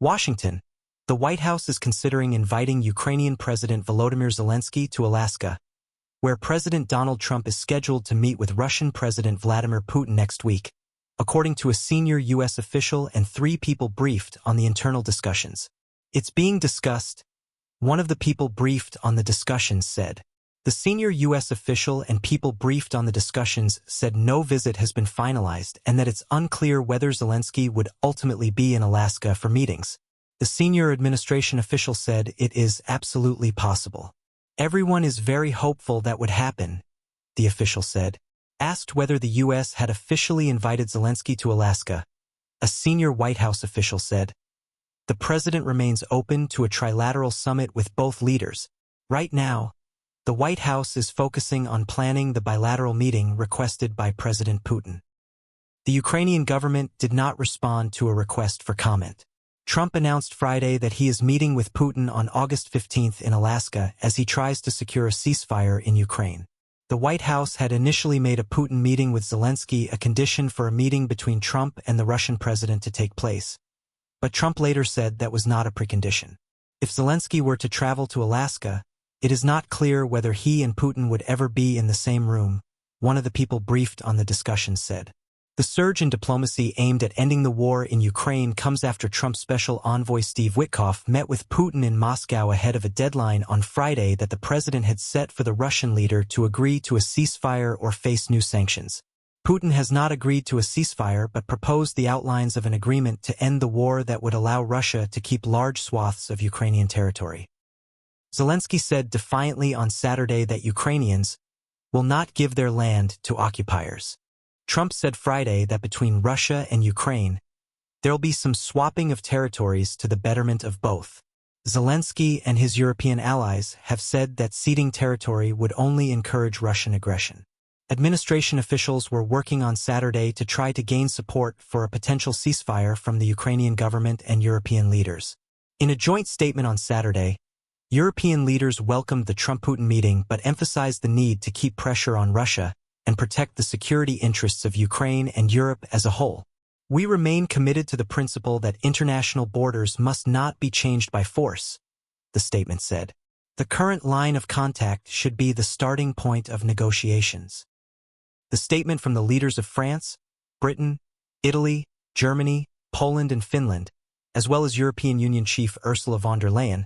Washington. The White House is considering inviting Ukrainian President Volodymyr Zelenskyy to Alaska, where President Donald Trump is scheduled to meet with Russian President Vladimir Putin next week, according to a senior U.S. official and 3 people briefed on the internal discussions. It's being discussed, one of the people briefed on the discussions said. The senior U.S. official and people briefed on the discussions said no visit has been finalized and that it's unclear whether Zelenskyy would ultimately be in Alaska for meetings. The senior administration official said it is absolutely possible. Everyone is very hopeful that would happen, the official said. Asked whether the U.S. had officially invited Zelenskyy to Alaska, a senior White House official said, "The president remains open to a trilateral summit with both leaders. Right now, the White House is focusing on planning the bilateral meeting requested by President Putin." The Ukrainian government did not respond to a request for comment. Trump announced Friday that he is meeting with Putin on August 15th in Alaska as he tries to secure a ceasefire in Ukraine. The White House had initially made a Putin meeting with Zelenskyy a condition for a meeting between Trump and the Russian president to take place. But Trump later said that was not a precondition. If Zelenskyy were to travel to Alaska, it is not clear whether he and Putin would ever be in the same room, one of the people briefed on the discussion said. The surge in diplomacy aimed at ending the war in Ukraine comes after Trump's special envoy Steve Witkoff met with Putin in Moscow ahead of a deadline on Friday that the president had set for the Russian leader to agree to a ceasefire or face new sanctions. Putin has not agreed to a ceasefire but proposed the outlines of an agreement to end the war that would allow Russia to keep large swaths of Ukrainian territory. Zelenskyy said defiantly on Saturday that Ukrainians will not give their land to occupiers. Trump said Friday that between Russia and Ukraine, there'll be some swapping of territories to the betterment of both. Zelenskyy and his European allies have said that ceding territory would only encourage Russian aggression. Administration officials were working on Saturday to try to gain support for a potential ceasefire from the Ukrainian government and European leaders. In a joint statement on Saturday, European leaders welcomed the Trump-Putin meeting but emphasized the need to keep pressure on Russia and protect the security interests of Ukraine and Europe as a whole. "We remain committed to the principle that international borders must not be changed by force," the statement said. "The current line of contact should be the starting point of negotiations." The statement from the leaders of France, Britain, Italy, Germany, Poland, and Finland, as well as European Union chief Ursula von der Leyen,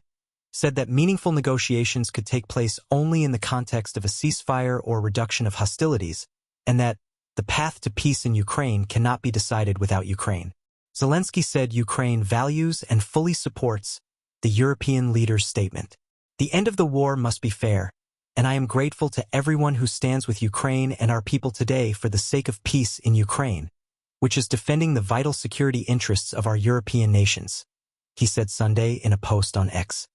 said that meaningful negotiations could take place only in the context of a ceasefire or reduction of hostilities, and that the path to peace in Ukraine cannot be decided without Ukraine. Zelenskyy said Ukraine values and fully supports the European leaders' statement. "The end of the war must be fair, and I am grateful to everyone who stands with Ukraine and our people today for the sake of peace in Ukraine, which is defending the vital security interests of our European nations," he said Sunday in a post on X.